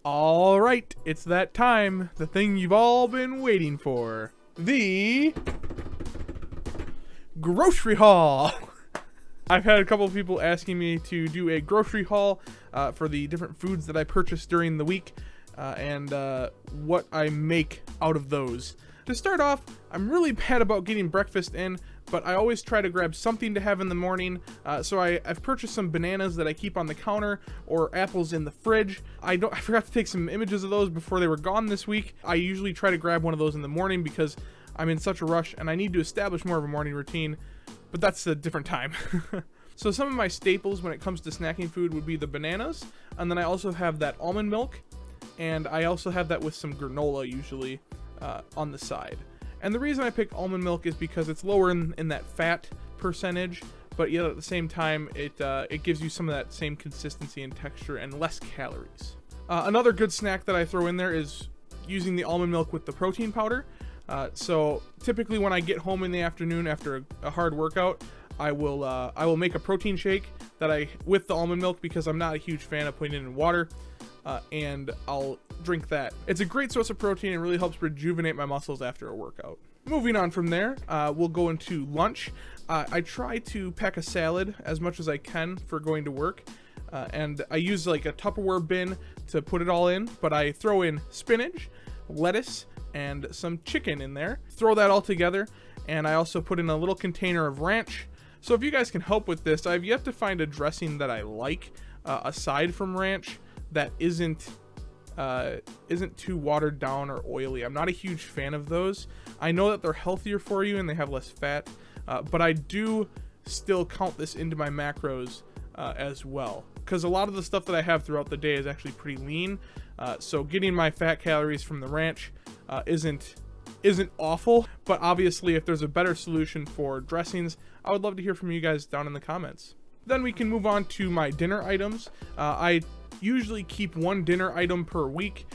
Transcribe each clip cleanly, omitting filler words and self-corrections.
All right, it's that time, the thing you've all been waiting for. The grocery haul. I've had a couple of people asking me to do a grocery haul for the different foods that I purchased during the week and what I make out of those. To start off, I'm really bad about getting breakfast in, but I always try to grab something to have in the morning. So I've purchased some bananas that I keep on the counter or apples in the fridge. I forgot to take some images of those before they were gone this week. I usually try to grab one of those in the morning because I'm in such a rush and I need to establish more of a morning routine, but that's a different time. So some of my staples when it comes to snacking food would be the bananas, and then I also have that almond milk, and I also have that with some granola usually on the side. And the reason I picked almond milk is because it's lower in that fat percentage, but yet at the same time it gives you some of that same consistency and texture and less calories. Another good snack that I throw in there is using the almond milk with the protein powder. So typically when I get home in the afternoon after a hard workout, I will make a protein shake with the almond milk because I'm not a huge fan of putting it in water. And I'll drink that. It's a great source of protein and really helps rejuvenate my muscles after a workout. Moving on from there, we'll go into lunch. I try to pack a salad as much as I can for going to work. And I use like a Tupperware bin to put it all in, but I throw in spinach, lettuce, and some chicken in there. Throw that all together, and I also put in a little container of ranch. So if you guys can help with this, I've yet to find a dressing that I like aside from ranch that isn't too watered down or oily. I'm not a huge fan of those. I know that they're healthier for you and they have less fat, but I do still count this into my macros as well, because a lot of the stuff that I have throughout the day is actually pretty lean. So getting my fat calories from the ranch isn't awful, but obviously if there's a better solution for dressings, I would love to hear from you guys down in the comments. Then we can move on to my dinner items. I usually keep one dinner item per week,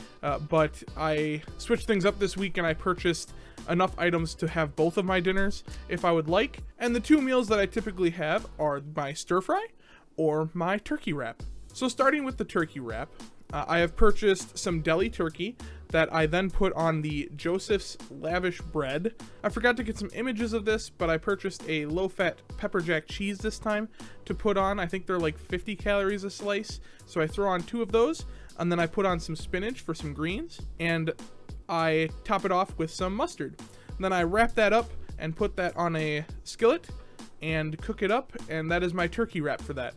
but I switched things up this week and I purchased enough items to have both of my dinners if I would like. And the two meals that I typically have are my stir fry or my turkey wrap. So starting with the turkey wrap, I have purchased some deli turkey that I then put on the Joseph's Lavish bread. I forgot to get some images of this, but I purchased a low-fat pepper jack cheese this time to put on. I think they're like 50 calories a slice, so I throw on 2 of those, and then I put on some spinach for some greens, and I top it off with some mustard. And then I wrap that up and put that on a skillet and cook it up, and that is my turkey wrap for that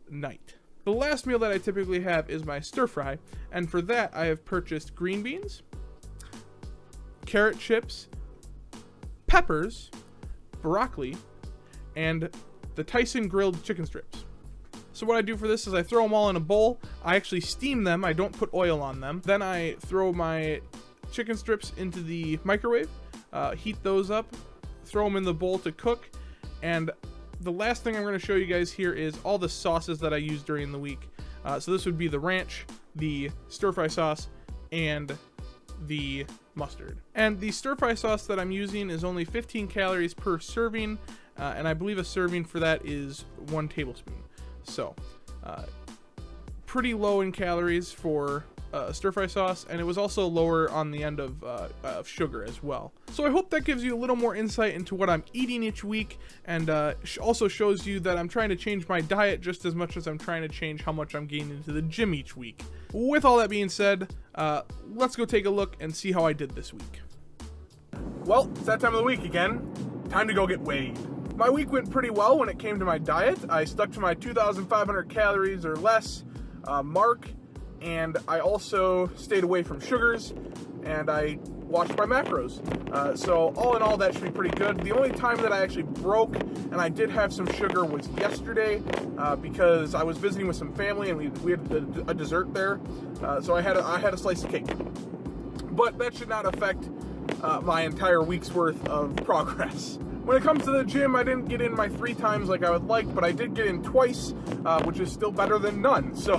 night. The last meal that I typically have is my stir fry, and for that I have purchased green beans, carrot chips, peppers, broccoli, and the Tyson grilled chicken strips. So what I do for this is I throw them all in a bowl. I actually steam them, I don't put oil on them. Then I throw my chicken strips into the microwave, heat those up, throw them in the bowl to cook, and the last thing I'm going to show you guys here is all the sauces that I use during the week. So this would be the ranch, the stir-fry sauce, and the mustard. And the stir-fry sauce that I'm using is only 15 calories per serving, and I believe a serving for that is 1 tablespoon. So, pretty low in calories for stir-fry sauce, and it was also lower on the end of sugar as well. So I hope that gives you a little more insight into what I'm eating each week, and also shows you that I'm trying to change my diet just as much as I'm trying to change how much I'm getting into the gym each week. With all that being said, let's go take a look and see how I did this week. Well, it's that time of the week again. Time to go get weighed. My week went pretty well when it came to my diet. I stuck to my 2,500 calories or less mark, and I also stayed away from sugars, and I watched my macros. So all in all, that should be pretty good. The only time that I actually broke, and I did have some sugar, was yesterday because I was visiting with some family, and we had a dessert there. So I had a slice of cake. But that should not affect my entire week's worth of progress. When it comes to the gym, I didn't get in my 3 times like I would like, but I did get in twice, which is still better than none. So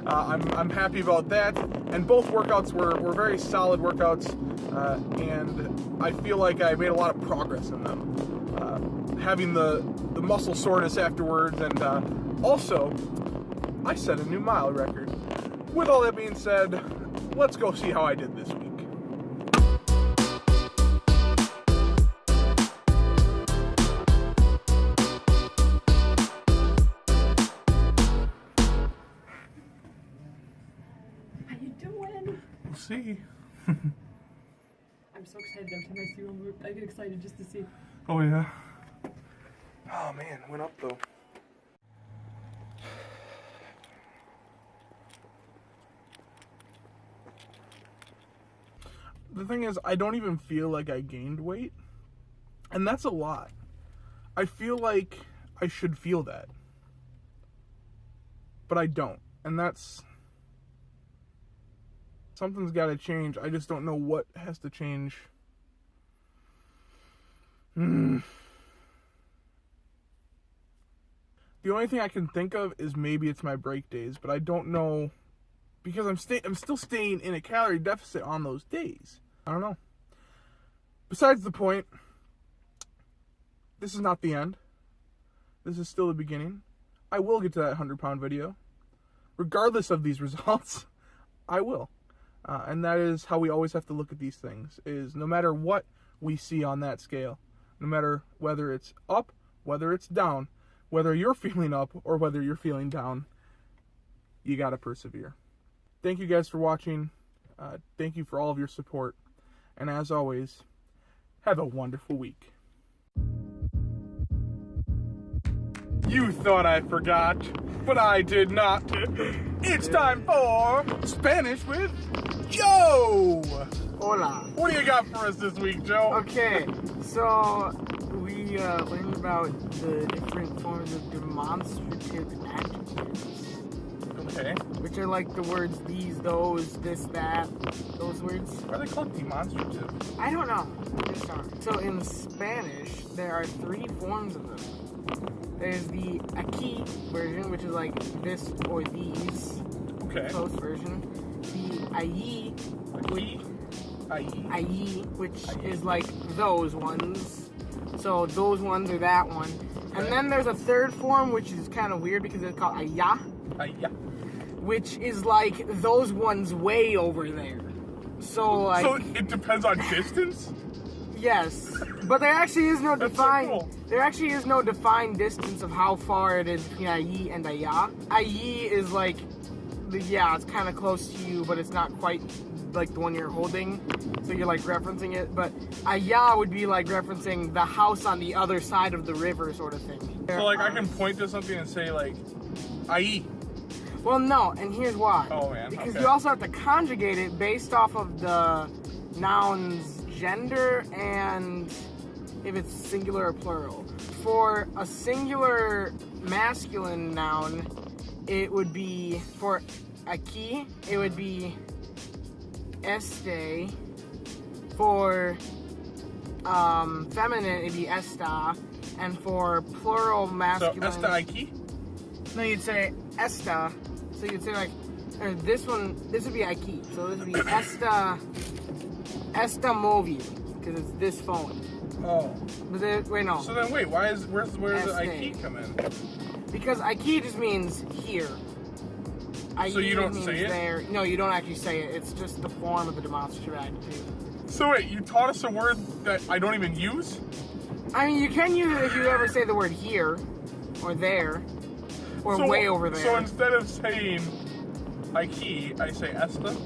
I'm happy about that. And both workouts were very solid workouts, and I feel like I made a lot of progress in them. Having the muscle soreness afterwards, and also I set a new mile record. with all that being said, let's go see how I did this week. How you doing? We'll see. I'm so excited every time I see one. I get excited just to see. Oh yeah. Oh man, went up though. The thing is, I don't even feel like I gained weight. And that's a lot. I feel like I should feel that. But I don't. And that's... something's got to change. I just don't know what has to change. The only thing I can think of is maybe it's my break days, but I don't know because I'm still staying in a calorie deficit on those days. I don't know. Besides the point, this is not the end. This is still the beginning. I will get to that 100-pound video. Regardless of these results, I will. And that is how we always have to look at these things, is no matter what we see on that scale, no matter whether it's up, whether it's down, whether you're feeling up or whether you're feeling down, you gotta persevere. Thank you guys for watching. Thank you for all of your support. And as always, have a wonderful week. You thought I forgot, but I did not. It's time for Spanish with Joe. Hola. What do you got for us this week, Joe? Okay, so we learned about the different forms of demonstrative adjectives. Okay. Which are like the words these, those, this, that, those words. Why are they called demonstrative? I don't know. Just don't. So in Spanish, there are 3 forms of them. There's the aquí version, which is like this or these. Okay. Close version. The allí. Allí, which is like those ones. So those ones are that one. And then there's a third form, which is kind of weird because it's called allá. Which is like those ones way over there. So like. So it depends on distance? Yes, but there actually is no defined. So cool. There actually is no defined distance of how far it is between allí and allá. Allí is like, it's kind of close to you, but it's not quite like the one you're holding. So you're like referencing it. But allá would be like referencing the house on the other side of the river, sort of thing. So like I can point to something and say like, ahí. Well, no, and here's why. Oh man. Because okay. you also have to conjugate it based off of the noun's gender and if it's singular or plural. For a singular masculine noun, it would be, for aquí, it would be este. For feminine, it'd be esta. And for plural masculine... So, esta aquí? No, you'd say esta. So you'd say like, this would be aquí. So this would be esta móvil, because it's this phone. Oh. But wait, no. So then wait, where's the aquí come in? Because aquí just means here. So you don't say it? There. No, you don't actually say it. It's just the form of the demonstrative adjective. So wait, you taught us a word that I don't even use? I mean, you can use it if you ever say the word here, or there, or So, way over there. So instead of saying aquí, I say esta?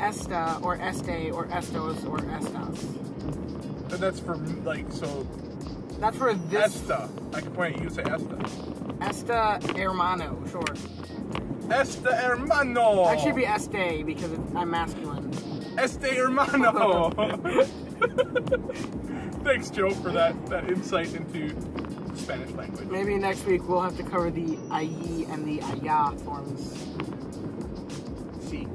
Esta, or este, or estos, or estas. And that's for, like, so... That's for this. Esta. I can point at you and say esta. Esta hermano, sure. Esta hermano! That should be este, because I'm masculine. Este hermano! Thanks, Joe, for that insight into the Spanish language. Maybe next week we'll have to cover the allí and the allá forms. Sí.